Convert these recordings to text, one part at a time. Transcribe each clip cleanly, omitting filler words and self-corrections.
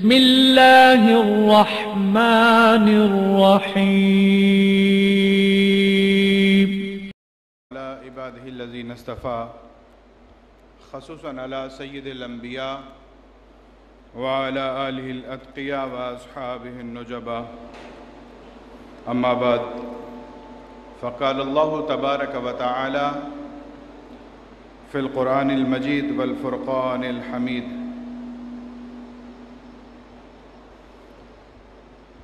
بسم الله الرحمن الرحيم. على عباده الذين اصطفى خصوصا على سيد الأنبياء وعلى آله الأتقياء وأصحابه النجباء. أما بعد، فقال الله تبارك وتعالى في القرآن المجيد والفرقان الحميد: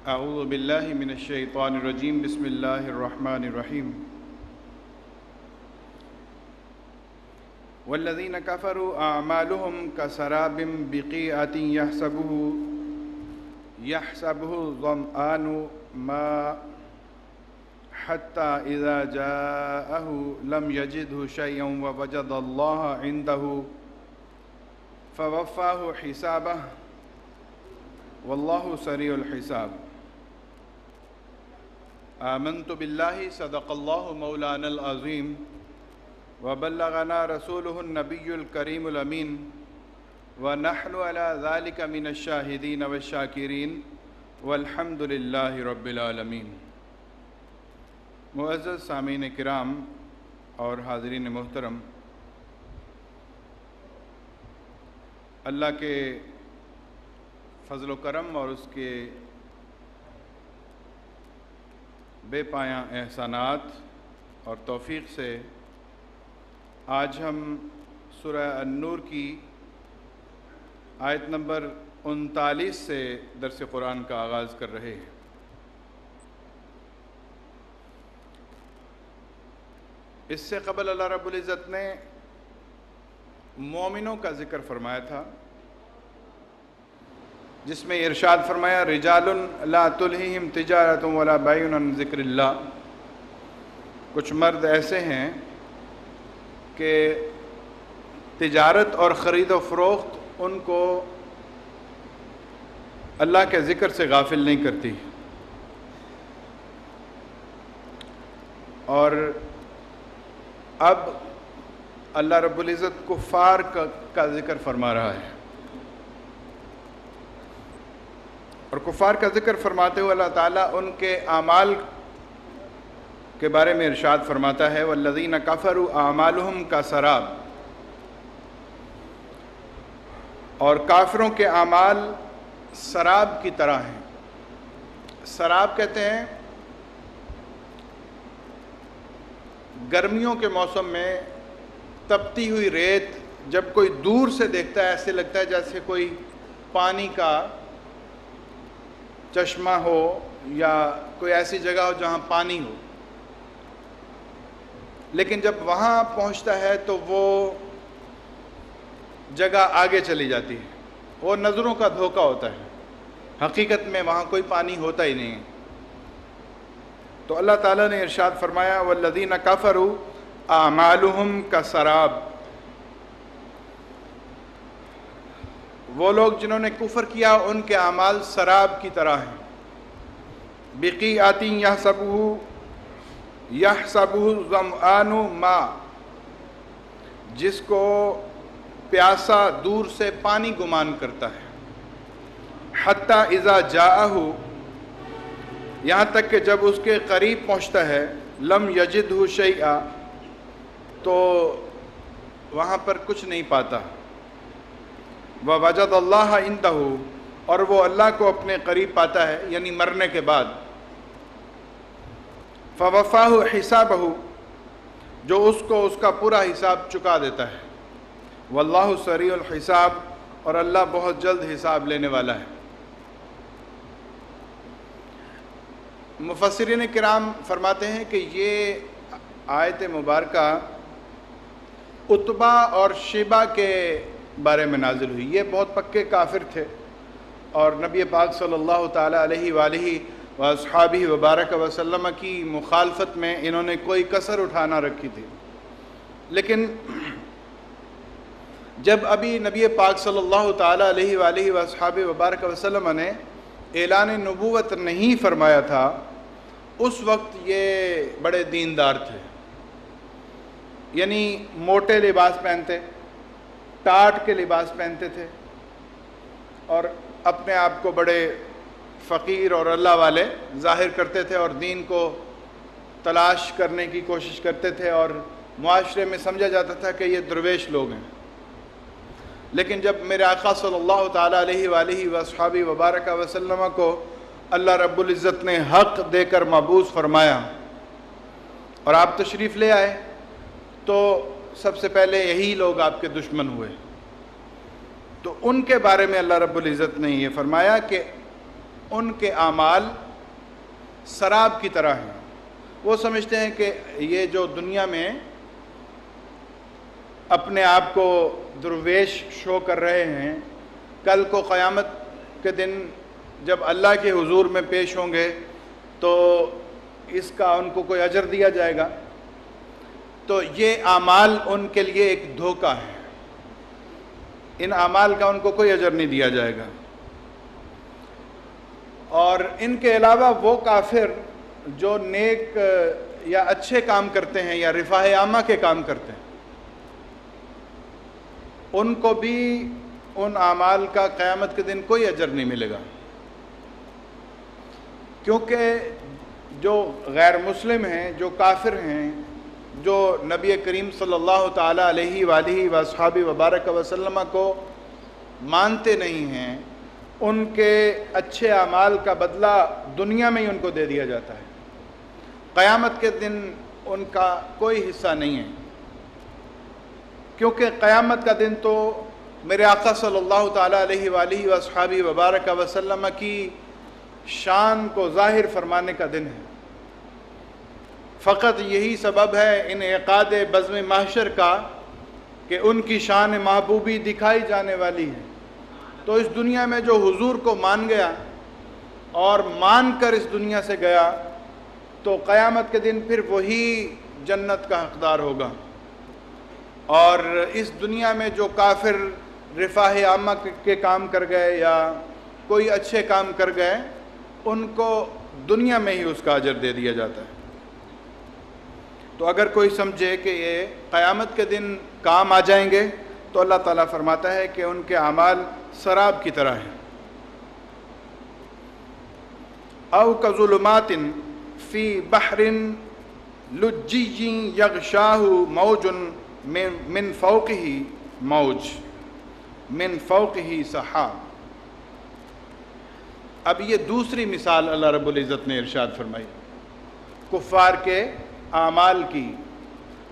أعوذ بالله من الشيطان الرجيم. بسم الله الرحمن الرحيم. والذين كفروا أعمالهم كسراب بقيعة يحسبه الظمآن ماء حتى إذا جاءه لم يجده شيئا ووجد الله عنده فوفاه حسابه والله سريع الحساب. آمنت بالله صدق الله مولانا العظيم وبلغنا رسوله النبي الكريم الأمين ونحن على ذلك من الشاهدين والشاكرين والحمد لله رب العالمين. معزز سامعین کرام اور حاضرین محترم، اللہ کے فضل و کرم اور اس کے بے پایاں احسانات اور توفیق سے آج ہم سورہ النور کی آیت نمبر 39 سے درس قرآن کا آغاز کر رہے ہیں۔ اس سے قبل اللہ رب العزت نے مومنوں کا ذکر فرمایا تھا، جس میں ارشاد فرمایا: رجال لا تلہیہم تجارت ولا بیع عن ذکر اللہ۔ کچھ مرد ایسے ہیں کہ تجارت اور خرید و فروخت ان کو اللہ کے ذکر سے غافل نہیں کرتی۔ اور اب اللہ رب العزت کفار کا ذکر فرما رہا ہے، اور کفار کا ذکر فرماتے ہوئے اللہ تعالیٰ ان کے اعمال کے بارے میں ارشاد فرماتا ہے: والذین کفروا اعمالہم کسراب۔ اور کافروں کے اعمال سراب کی طرح ہیں۔ سراب کہتے ہیں گرمیوں کے موسم میں تپتی ہوئی ریت، جب کوئی دور سے دیکھتا ہے ایسے لگتا ہے جیسے کوئی پانی کا چشمہ ہو یا کوئی ایسی جگہ ہو جہاں پانی ہو، لیکن جب وہاں پہنچتا ہے تو وہ جگہ آگے چلی جاتی ہے، وہ نظروں کا دھوکہ ہوتا ہے، حقیقت میں وہاں کوئی پانی ہوتا ہی نہیں ہے۔ تو اللہ تعالیٰ نے ارشاد فرمایا: والذین کفروا اعمالہم کسراب۔ وہ لوگ جنہوں نے کفر کیا ان کے اعمال سراب کی طرح ہیں۔ بقیعۃ یحسبہ الظمآن ماء، جس کو پیاسا دور سے پانی گمان کرتا ہے۔ حتی اذا جاءہ، یہاں تک کہ جب اس کے قریب پہنچتا ہے، لم یجدہ شیئا، تو وہاں پر کچھ نہیں پاتا۔ ووجد اللہ عندہ، اور وہ اللہ کو اپنے قریب پاتا ہے، یعنی مرنے کے بعد۔ فوفاہ حسابہ، جو اس کو اس کا پورا حساب چکا دیتا ہے۔ واللہ سریع الحساب، اور اللہ بہت جلد حساب لینے والا ہے۔ مفسرین کرام فرماتے ہیں کہ یہ آیت مبارکہ عتبہ اور شیبہ کے بارے میں نازل ہوئی۔ یہ بہت پکے کافر تھے، اور نبی پاک صلی اللہ تعالیٰ علیہ وآلہ واصحابہ وبارک وسلم کی مخالفت میں انہوں نے کوئی کسر اٹھا نہ رکھی تھی۔ لیکن جب ابھی نبی پاک صلی اللہ تعالیٰ علیہ وآلہ واصحابہ وبارک وسلم نے اعلان نبوت نہیں فرمایا تھا، اس وقت یہ بڑے دیندار تھے، یعنی موٹے لباس پہنتے، ٹاٹ کے لباس پہنتے تھے، اور اپنے آپ کو بڑے فقیر اور اللہ والے ظاہر کرتے تھے اور دین کو تلاش کرنے کی کوشش کرتے تھے، اور معاشرے میں سمجھا جاتا تھا کہ یہ درویش لوگ ہیں۔ لیکن جب میرے آقا صلی اللہ تعالیٰ علیہ وآلہ وصحبہ وبارک وسلم کو اللہ رب العزت نے حق دے کر مبعوث فرمایا اور آپ تشریف لے آئے، تو سب سے پہلے یہی لوگ آپ کے دشمن ہوئے۔ تو ان کے بارے میں اللہ رب العزت نے یہ فرمایا کہ ان کے اعمال سراب کی طرح ہیں۔ وہ سمجھتے ہیں کہ یہ جو دنیا میں اپنے آپ کو درویش شو کر رہے ہیں، کل کو قیامت کے دن جب اللہ کے حضور میں پیش ہوں گے تو اس کا ان کو کوئی اجر دیا جائے گا۔ تو یہ اعمال ان کے لیے ایک دھوکہ ہے، ان اعمال کا ان کو کوئی اجر نہیں دیا جائے گا۔ اور ان کے علاوہ وہ کافر جو نیک یا اچھے کام کرتے ہیں یا رفاہ عامہ کے کام کرتے ہیں، ان کو بھی ان اعمال کا قیامت کے دن کوئی اجر نہیں ملے گا، کیونکہ جو غیر مسلم ہیں، جو کافر ہیں، جو نبی کریم صلی اللہ تعالیٰ علیہ وآلہ وصحبہ وبارک وسلم کو مانتے نہیں ہیں، ان کے اچھے اعمال کا بدلہ دنیا میں ہی ان کو دے دیا جاتا ہے، قیامت کے دن ان کا کوئی حصہ نہیں ہے۔ کیونکہ قیامت کا دن تو میرے آقا صلی اللہ تعالیٰ علیہ وآلہ وصحبہ وبارک وسلم کی شان کو ظاہر فرمانے کا دن ہے۔ فقط یہی سبب ہے انعقاد بزم محشر کا کہ ان کی شان محبوبی دکھائی جانے والی ہے۔ تو اس دنیا میں جو حضور کو مان گیا اور مان کر اس دنیا سے گیا، تو قیامت کے دن پھر وہی جنت کا حقدار ہوگا۔ اور اس دنیا میں جو کافر رفاہ عامہ کے کام کر گئے یا کوئی اچھے کام کر گئے، ان کو دنیا میں ہی اس کا اجر دے دیا جاتا ہے۔ تو اگر کوئی سمجھے کہ یہ قیامت کے دن کام آ جائیں گے، تو اللہ تعالیٰ فرماتا ہے کہ ان کے اعمال سراب کی طرح ہیں۔ او کظلمات فی بحر لجی یغشاہ موج من فوقہ موج من فوقہ سحاب۔ اب یہ دوسری مثال اللہ رب العزت نے ارشاد فرمائی کفار کے اعمال کی۔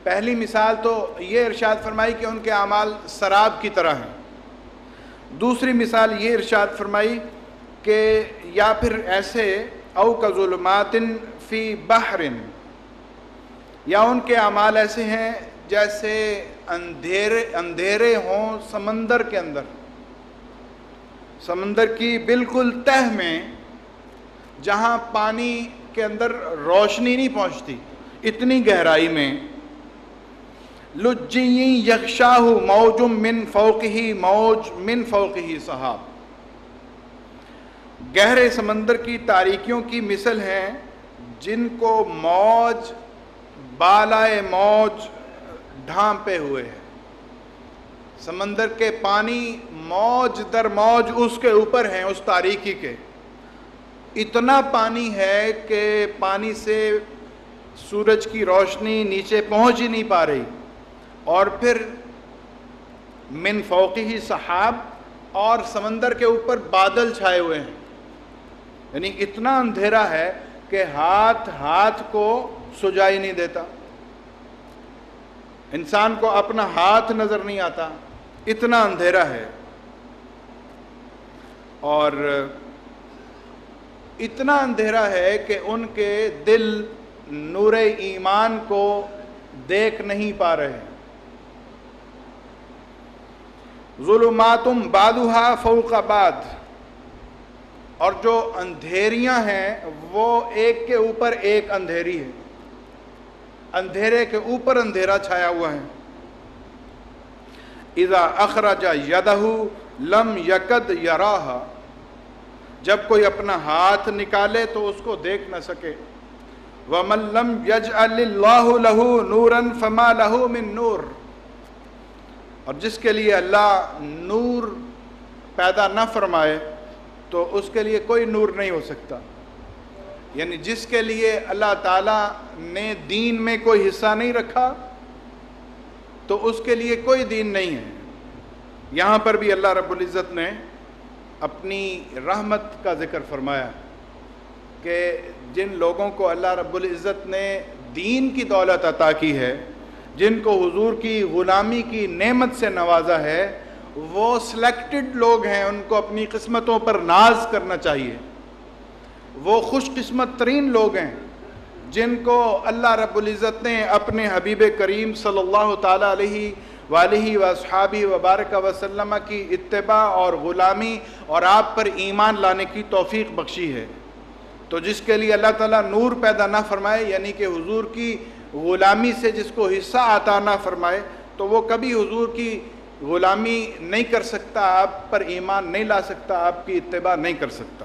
پہلی مثال تو یہ ارشاد فرمائی کہ ان کے اعمال سراب کی طرح ہیں۔ دوسری مثال یہ ارشاد فرمائی کہ یا پھر ایسے او کظلمات فی بحر، یا ان کے اعمال ایسے ہیں جیسے اندھیرے ہوں سمندر کے اندر، سمندر کی بالکل تہ میں جہاں پانی کے اندر روشنی نہیں پہنچتی، اتنی گہرائی میں، لجی یغشاہ موج من فوقہ موج من فوقہ سحاب، گہرے سمندر کی تاریکیوں کی مثل ہیں جن کو موج بالائے موج ڈھانپے ہوئے ہیں۔ سمندر کے پانی موج در موج اس کے اوپر ہیں، اس تاریکی کے، اتنا پانی ہے کہ پانی سے سورج کی روشنی نیچے پہنچ ہی نہیں پا رہی، اور پھر من فوقہ سحاب، اور سمندر کے اوپر بادل چھائے ہوئے ہیں، یعنی اتنا اندھیرا ہے کہ ہاتھ کو سجائی نہیں دیتا، انسان کو اپنا ہاتھ نظر نہیں آتا، اتنا اندھیرا ہے، اور اتنا اندھیرا ہے کہ ان کے دل نور ایمان کو دیکھ نہیں پا رہے۔ ظلمات بعضها فوق بعض، اور جو اندھیریاں ہیں وہ ایک کے اوپر ایک اندھیری ہے، اندھیرے کے اوپر اندھیرا چھایا ہوا ہے۔ اذا اخرج یدہ لم یکد یراہا، جب کوئی اپنا ہاتھ نکالے تو اس کو دیکھ نہ سکے۔ ومن لم یجعل اللہ لہ نورا فما لہ من نور، اور جس کے لیے اللہ نور پیدا نہ فرمائے تو اس کے لیے کوئی نور نہیں ہو سکتا. یعنی جس کے لیے اللہ تعالیٰ نے دین میں کوئی حصہ نہیں رکھا تو اس کے لیے کوئی دین نہیں ہے. یہاں پر بھی اللہ رب العزت نے اپنی رحمت کا ذکر فرمایا کہ جن لوگوں کو اللہ رب العزت نے دین کی دولت عطا کی ہے، جن کو حضور کی غلامی کی نعمت سے نوازا ہے، وہ سلیکٹڈ لوگ ہیں. ان کو اپنی قسمتوں پر ناز کرنا چاہیے. وہ خوش قسمت ترین لوگ ہیں جن کو اللہ رب العزت نے اپنے حبیب کریم صلی اللہ تعالیٰ علیہ وآلہ واصحابہ وبارک وسلم کی اتباع اور غلامی اور آپ پر ایمان لانے کی توفیق بخشی ہے. تو جس کے لیے اللہ تعالیٰ نور پیدا نہ فرمائے، یعنی کہ حضور کی غلامی سے جس کو حصہ عطا نہ فرمائے، تو وہ کبھی حضور کی غلامی نہیں کر سکتا، آپ پر ایمان نہیں لا سکتا، آپ کی اتباع نہیں کر سکتا.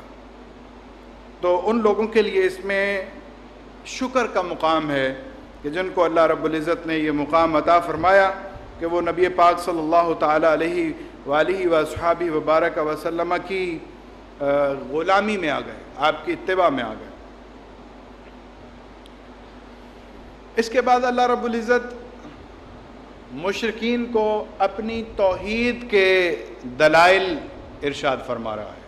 تو ان لوگوں کے لیے اس میں شکر کا مقام ہے کہ جن کو اللہ رب العزت نے یہ مقام عطا فرمایا کہ وہ نبی پاک صلی اللہ تعالیٰ علیہ وآلہ وصحابہ وبارک وسلم کی غلامی میں آ گئے، آپ کی اتباع میں آ گئے. اس کے بعد اللہ رب العزت مشرکین کو اپنی توحید کے دلائل ارشاد فرما رہا ہے.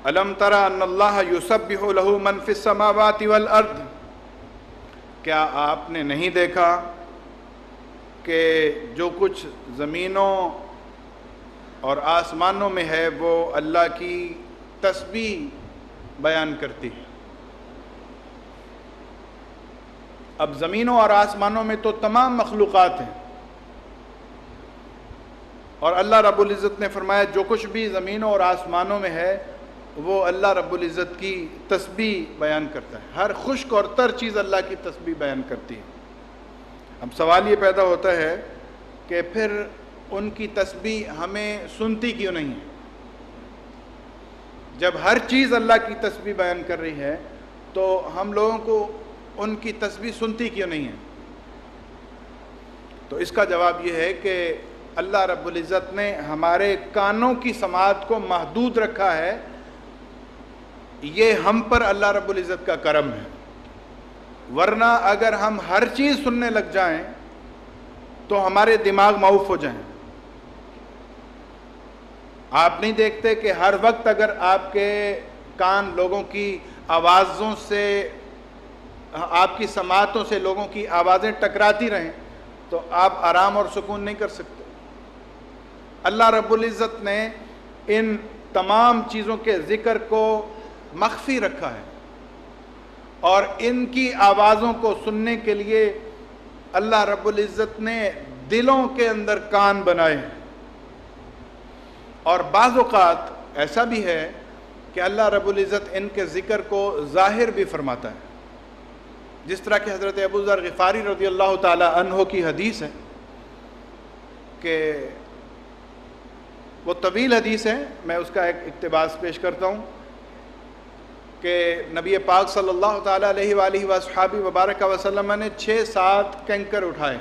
الم تر ان اللہ یسبح لہ من فی السماوات والارض، کیا آپ نے نہیں دیکھا کہ جو کچھ زمینوں اور آسمانوں میں ہے وہ اللہ کی تسبیح بیان کرتی ہے. اب زمینوں اور آسمانوں میں تو تمام مخلوقات ہیں، اور اللہ رب العزت نے فرمایا جو کچھ بھی زمینوں اور آسمانوں میں ہے وہ اللہ رب العزت کی تسبیح بیان کرتا ہے. ہر خشک اور تر چیز اللہ کی تسبیح بیان کرتی ہے. اب سوال یہ پیدا ہوتا ہے کہ پھر ان کی تسبیح ہمیں سنتی کیوں نہیں ہے؟ جب ہر چیز اللہ کی تسبیح بیان کر رہی ہے تو ہم لوگوں کو ان کی تسبیح سنتی کیوں نہیں ہے؟ تو اس کا جواب یہ ہے کہ اللہ رب العزت نے ہمارے کانوں کی سماعت کو محدود رکھا ہے. یہ ہم پر اللہ رب العزت کا کرم ہے، ورنہ اگر ہم ہر چیز سننے لگ جائیں تو ہمارے دماغ معوف ہو جائیں. آپ نہیں دیکھتے کہ ہر وقت اگر آپ کے کان لوگوں کی آوازوں سے، آپ کی سماعتوں سے لوگوں کی آوازیں ٹکراتی رہیں تو آپ آرام اور سکون نہیں کر سکتے. اللہ رب العزت نے ان تمام چیزوں کے ذکر کو مخفی رکھا ہے، اور ان کی آوازوں کو سننے کے لیے اللہ رب العزت نے دلوں کے اندر کان بنائے ہیں. اور بعض اوقات ایسا بھی ہے کہ اللہ رب العزت ان کے ذکر کو ظاہر بھی فرماتا ہے. جس طرح کہ حضرت ابو ذر غفاری رضی اللہ تعالی عنہ کی حدیث ہے کہ وہ طویل حدیث ہے، میں اس کا ایک اقتباس پیش کرتا ہوں کہ نبی پاک صلی اللہ تعالیٰ علیہ وآلہ وصحابہ وبارک وسلم نے 6-7 کنکر اٹھائے.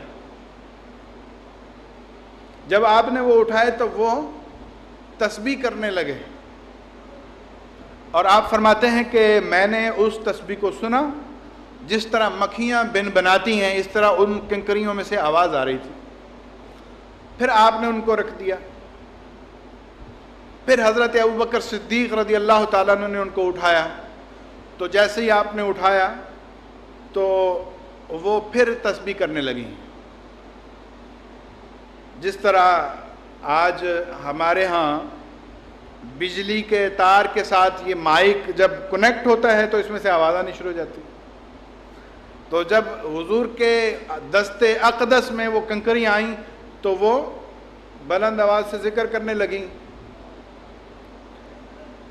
جب آپ نے وہ اٹھائے تو وہ تسبیح کرنے لگے، اور آپ فرماتے ہیں کہ میں نے اس تسبیح کو سنا جس طرح مکھیاں بن بناتی ہیں، اس طرح ان کنکریوں میں سے آواز آ رہی تھی. پھر آپ نے ان کو رکھ دیا. پھر حضرت ابوبکر صدیق رضی اللہ تعالیٰ عنہ نے ان کو اٹھایا، تو جیسے ہی آپ نے اٹھایا تو وہ پھر تسبیح کرنے لگی. جس طرح آج ہمارے ہاں بجلی کے تار کے ساتھ یہ مائک جب کنیکٹ ہوتا ہے تو اس میں سے آواز آنی شروع ہو جاتی. تو جب حضور کے دست اقدس میں وہ کنکریاں آئیں تو وہ بلند آواز سے ذکر کرنے لگیں.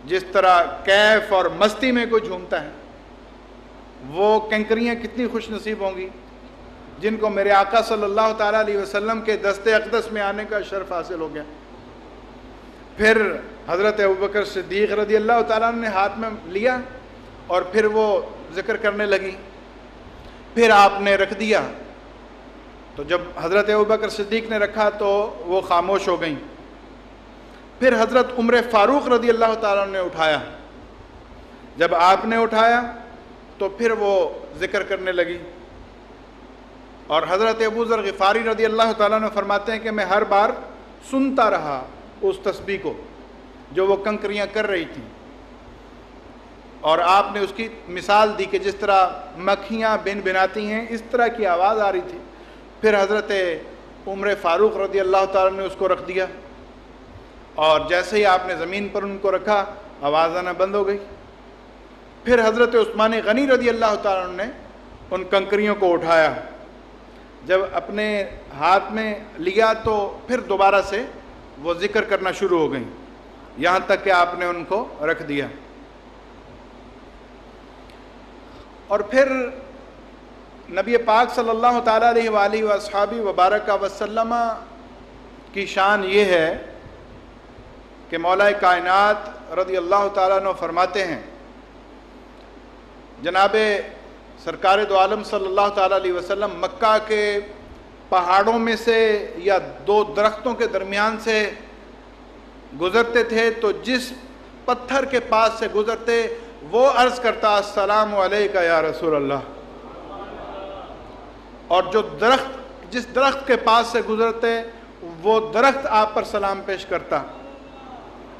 جس طرح کیف اور مستی میں کوئی جھومتا ہے، وہ کنکریاں کتنی خوش نصیب ہوں گی جن کو میرے آقا صلی اللہ تعالیٰ علیہ وسلم کے دست اقدس میں آنے کا شرف حاصل ہو گیا. پھر حضرت ابوبکر صدیق رضی اللہ تعالیٰ عنہ نے ہاتھ میں لیا اور پھر وہ ذکر کرنے لگی. پھر آپ نے رکھ دیا، تو جب حضرت ابوبکر صدیق نے رکھا تو وہ خاموش ہو گئیں. پھر حضرت عمر فاروق رضی اللہ تعالیٰ نے اٹھایا. جب آپ نے اٹھایا تو پھر وہ ذکر کرنے لگی. اور حضرت ابو ذر غفاری رضی اللہ تعالیٰ نے فرماتے ہیں کہ میں ہر بار سنتا رہا اس تسبیح کو جو وہ کنکریاں کر رہی تھیں. اور آپ نے اس کی مثال دی کہ جس طرح مکھیاں بن بناتی ہیں اس طرح کی آواز آ رہی تھی. پھر حضرت عمر فاروق رضی اللہ تعالیٰ نے اس کو رکھ دیا، اور جیسے ہی آپ نے زمین پر ان کو رکھا آواز آنا بند ہو گئی. پھر حضرت عثمان غنی رضی اللہ تعالیٰ نے ان کنکریوں کو اٹھایا. جب اپنے ہاتھ میں لیا تو پھر دوبارہ سے وہ ذکر کرنا شروع ہو گئیں، یہاں تک کہ آپ نے ان کو رکھ دیا. اور پھر نبی پاک صلی اللہ تعالیٰ علیہ وآلہ وصحابہ وبارک وسلم کی شان یہ ہے کہ مولا کائنات رضی اللہ تعالیٰ عنہ فرماتے ہیں، جناب سرکار دو عالم صلی اللہ تعالیٰ علیہ وسلم مکہ کے پہاڑوں میں سے یا دو درختوں کے درمیان سے گزرتے تھے تو جس پتھر کے پاس سے گزرتے وہ عرض کرتا السلام علیکہ یا رسول اللہ، اور جس درخت کے پاس سے گزرتے وہ درخت آپ پر سلام پیش کرتا.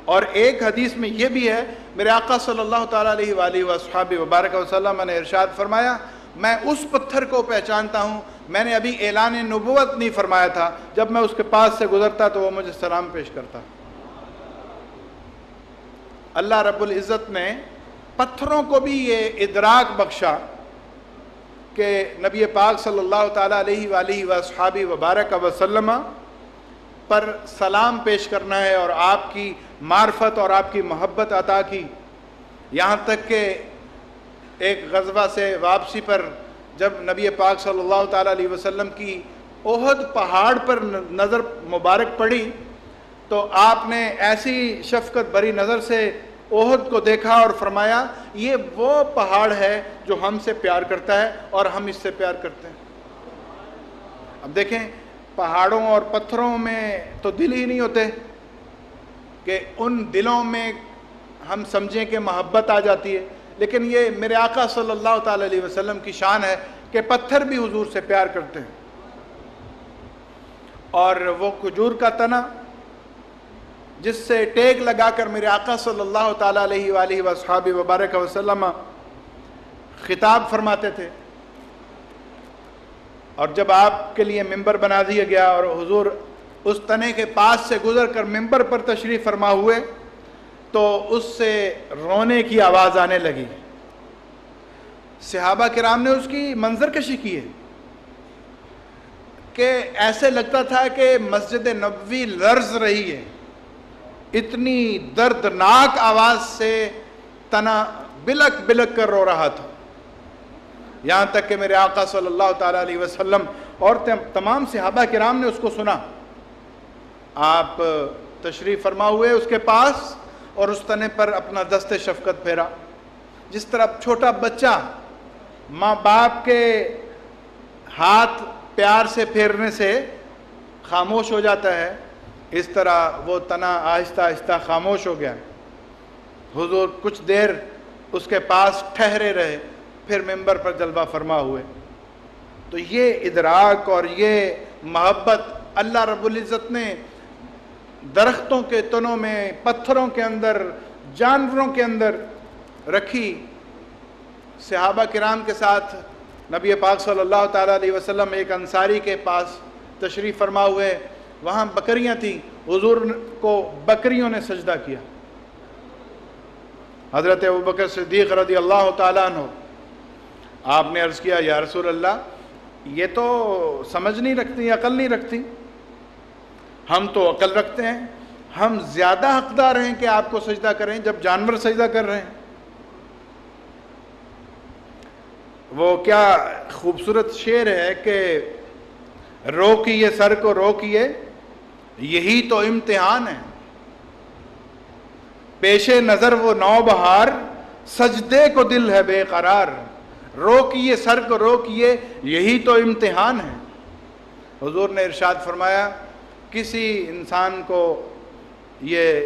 اور ایک حدیث میں یہ بھی ہے، میرے آقا صلی اللہ تعالیٰ علیہ وآلہ وصحابہ وبارک وسلم نے ارشاد فرمایا، میں اس پتھر کو پہچانتا ہوں، میں نے ابھی اعلان نبوت نہیں فرمایا تھا، جب میں اس کے پاس سے گزرتا تو وہ مجھے سلام پیش کرتا. اللہ رب العزت نے پتھروں کو بھی یہ ادراک بخشا کہ نبی پاک صلی اللہ تعالیٰ علیہ وآلہ وصحابہ وبارک وسلم پر سلام پیش کرنا ہے اور آپ کی معرفت اور آپ کی محبت عطا کی. یہاں تک کہ ایک غزوہ سے واپسی پر جب نبی پاک صلی اللہ تعالیٰ علیہ وسلم کی احد پہاڑ پر نظر مبارک پڑی تو آپ نے ایسی شفقت بھری نظر سے احد کو دیکھا اور فرمایا، یہ وہ پہاڑ ہے جو ہم سے پیار کرتا ہے اور ہم اس سے پیار کرتے ہیں. اب دیکھیں، پہاڑوں اور پتھروں میں تو دل ہی نہیں ہوتے کہ ان دلوں میں ہم سمجھیں کہ محبت آ جاتی ہے، لیکن یہ میرے آقا صلی اللہ تعالی علیہ وسلم کی شان ہے کہ پتھر بھی حضور سے پیار کرتے ہیں. اور وہ کھجور کا تنا جس سے ٹیک لگا کر میرے آقا صلی اللہ تعالیٰ علیہ وآلہ وصحابہ وبارک وسلم خطاب فرماتے تھے، اور جب آپ کے لیے ممبر بنا دیا گیا اور حضور اس تنے کے پاس سے گزر کر ممبر پر تشریف فرما ہوئے تو اس سے رونے کی آواز آنے لگی. صحابہ کرام نے اس کی منظر کشی کی ہے کہ ایسے لگتا تھا کہ مسجد نبوی لرز رہی ہے، اتنی دردناک آواز سے تنا بلک بلک کر رو رہا تھا. یہاں تک کہ میرے آقا صلی اللہ تعالیٰ علیہ وسلم اور تمام صحابہ کرام نے اس کو سنا. آپ تشریف فرما ہوئے اس کے پاس اور اس تنے پر اپنا دست شفقت پھیرا. جس طرح چھوٹا بچہ ماں باپ کے ہاتھ پیار سے پھیرنے سے خاموش ہو جاتا ہے، اس طرح وہ تنا آہستہ آہستہ خاموش ہو گیا. حضور کچھ دیر اس کے پاس ٹھہرے رہے، پھر ممبر پر جلوہ فرما ہوئے. تو یہ ادراک اور یہ محبت اللہ رب العزت نے درختوں کے تنوں میں، پتھروں کے اندر، جانوروں کے اندر رکھی. صحابہ کرام کے ساتھ نبی پاک صلی اللہ تعالیٰ علیہ وسلم ایک انصاری کے پاس تشریف فرما ہوئے، وہاں بکریاں تھیں، حضور کو بکریوں نے سجدہ کیا. حضرت ابوبکر صدیق رضی اللہ تعالیٰ عنہ آپ نے عرض کیا، یا رسول اللہ یہ تو سمجھ نہیں رکھتی، عقل نہیں رکھتی. ہم تو عقل رکھتے ہیں، ہم زیادہ حقدار ہیں کہ آپ کو سجدہ کریں جب جانور سجدہ کر رہے ہیں. وہ کیا خوبصورت شعر ہے کہ روکیے سر کو روکیے، یہی تو امتحان ہے، پیش نظر وہ نوبہار، سجدے کو دل ہے بے قرار. روکیے سر کو روکیے، یہی تو امتحان ہے. حضور نے ارشاد فرمایا، کسی انسان کو یہ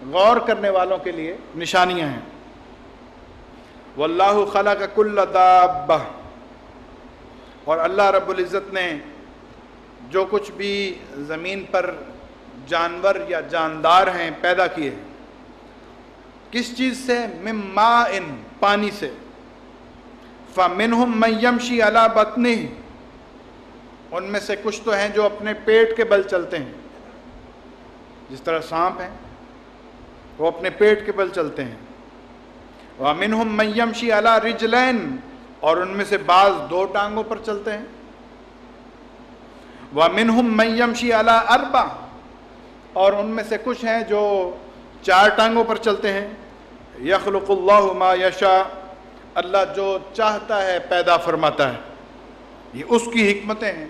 غور کرنے والوں کے لیے نشانیاں ہیں۔ واللہ خلق کل دابہ، اور اللہ رب العزت نے جو کچھ بھی زمین پر جانور یا جاندار ہیں پیدا کیے، کس چیز سے؟ من ماء، پانی سے۔ فمنہم من یمشی علی بطنہ، ان میں سے کچھ تو ہیں جو اپنے پیٹ کے بل چلتے ہیں، جس طرح سانپ ہیں وہ اپنے پیٹ کے بل چلتے ہیں۔ ومنہم من یمشی علی رجلین، اور ان میں سے بعض 2 ٹانگوں پر چلتے ہیں۔ ومنہم من یمشی علی 4، اور ان میں سے کچھ ہیں جو 4 ٹانگوں پر چلتے ہیں۔ یخلق اللہ ما یشاء، اللہ جو چاہتا ہے پیدا فرماتا ہے، یہ اس کی حکمتیں ہیں،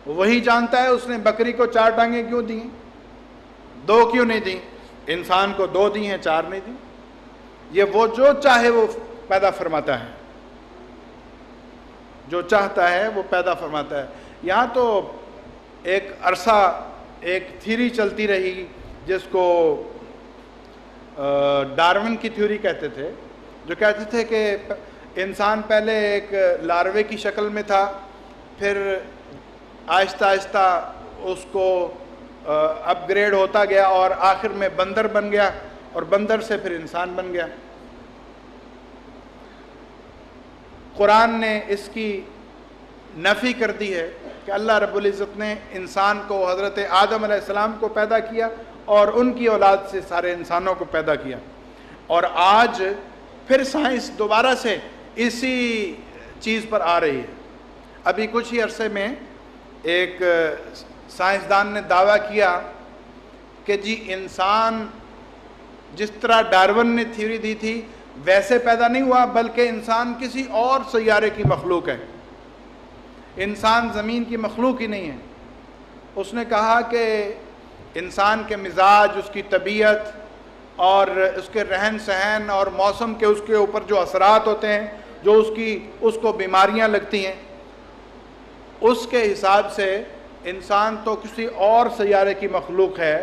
وہی جانتا ہے اس نے بکری کو 4 ٹانگیں کیوں دیں، 2 کیوں نہیں دیں، انسان کو 2 دی ہیں 4 نہیں دیں، یہ وہ جو چاہے وہ پیدا فرماتا ہے، جو چاہتا ہے وہ پیدا فرماتا ہے۔ یہاں تو ایک عرصہ ایک تھیوری چلتی رہی جس کو ڈارون کی تھیوری کہتے تھے، جو کہتے تھے کہ انسان پہلے ایک لاروے کی شکل میں تھا، پھر آہستہ آہستہ اس کو اپ گریڈ ہوتا گیا اور آخر میں بندر بن گیا، اور بندر سے پھر انسان بن گیا۔ قرآن نے اس کی نفی کر دی ہے کہ اللہ رب العزت نے انسان کو، حضرت آدم علیہ السلام کو پیدا کیا اور ان کی اولاد سے سارے انسانوں کو پیدا کیا، اور آج پھر سائنس دوبارہ سے اسی چیز پر آ رہی ہے۔ ابھی کچھ ہی عرصے میں ایک سائنسدان نے دعویٰ کیا کہ جی انسان جس طرح ڈارون نے تھیوری دی تھی ویسے پیدا نہیں ہوا، بلکہ انسان کسی اور سیارے کی مخلوق ہے، انسان زمین کی مخلوق ہی نہیں ہے۔ اس نے کہا کہ انسان کے مزاج، اس کی طبیعت اور اس کے رہن سہن اور موسم کے اس کے اوپر جو اثرات ہوتے ہیں، جو اس کو بیماریاں لگتی ہیں، اس کے حساب سے انسان تو کسی اور سیارے کی مخلوق ہے۔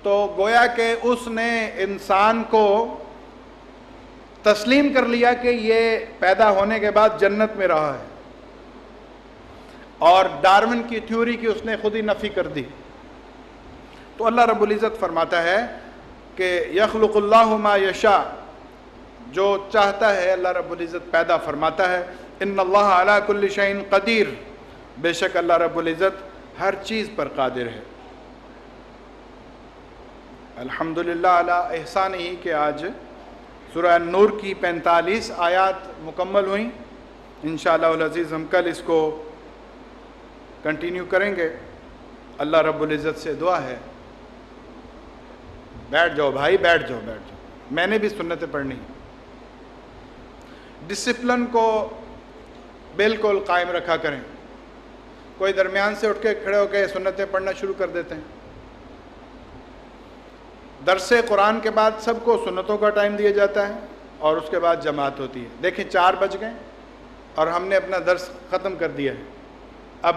تو گویا کہ اس نے انسان کو تسلیم کر لیا کہ یہ پیدا ہونے کے بعد جنت میں رہا ہے، اور ڈارون کی تھیوری کی اس نے خود ہی نفی کر دی۔ تو اللہ رب العزت فرماتا ہے کہ یخلق اللہ ما یشاء، جو چاہتا ہے اللہ رب العزت پیدا فرماتا ہے۔ ان اللہ علی کل شیء قدیر، بے شک اللہ رب العزت ہر چیز پر قادر ہے۔ الحمدللہ علی احسان ہی کہ آج سورہ نور کی 45 آیات مکمل ہوئیں۔ انشاءاللہ العزیز ہم کل اس کو کنٹینیو کریں گے۔ اللہ رب العزت سے دعا ہے، بیٹھ جاؤ بھائی، بیٹھ جاؤ بیٹھ جاؤ، میں نے بھی سنتیں پڑھنی۔ ڈسپلن کو بالکل قائم رکھا کریں۔ کوئی درمیان سے اٹھ کے کھڑے ہو کے سنتیں پڑھنا شروع کر دیتے ہیں۔ درس قرآن کے بعد سب کو سنتوں کا ٹائم دیا جاتا ہے اور اس کے بعد جماعت ہوتی ہے۔ دیکھیں 4 بج گئے اور ہم نے اپنا درس ختم کر دیا ہے، اب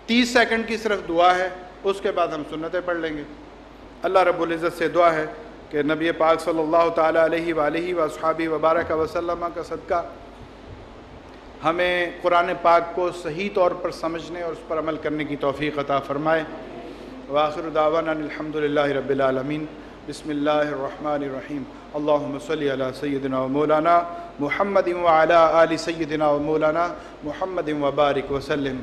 30 سیکنڈ کی صرف دعا ہے، اس کے بعد ہم سنتیں پڑھ لیں گے۔ اللہ رب العزت سے دعا ہے کہ نبی پاک صلی اللہ تعالیٰ علیہ وآلہ وصحبہ وبارک وسلم کا صدقہ ہمیں قرآن پاک کو صحیح طور پر سمجھنے اور اس پر عمل کرنے کی توفیق عطا فرمائے۔ وآخر دعوانا الحمدللہ رب العالمین۔ بسم اللہ الرحمن الرحیم۔ اللہم صلی علی سیدنا و مولانا محمد وعلی آل سیدنا و مولانا محمد وبارک وسلم۔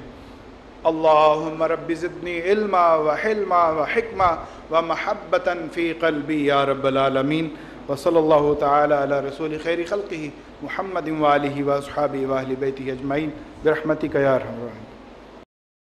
اللہم رب زدنی علما وحلما وحکما ومحبتا فی قلبی یا رب العالمین۔ وصلی اللہ تعالی علی رسول خیر خلقہ محمد وآلہ واصحابہ واہل بیتہ اجمعین برحمتک یا ارحم الراحمین۔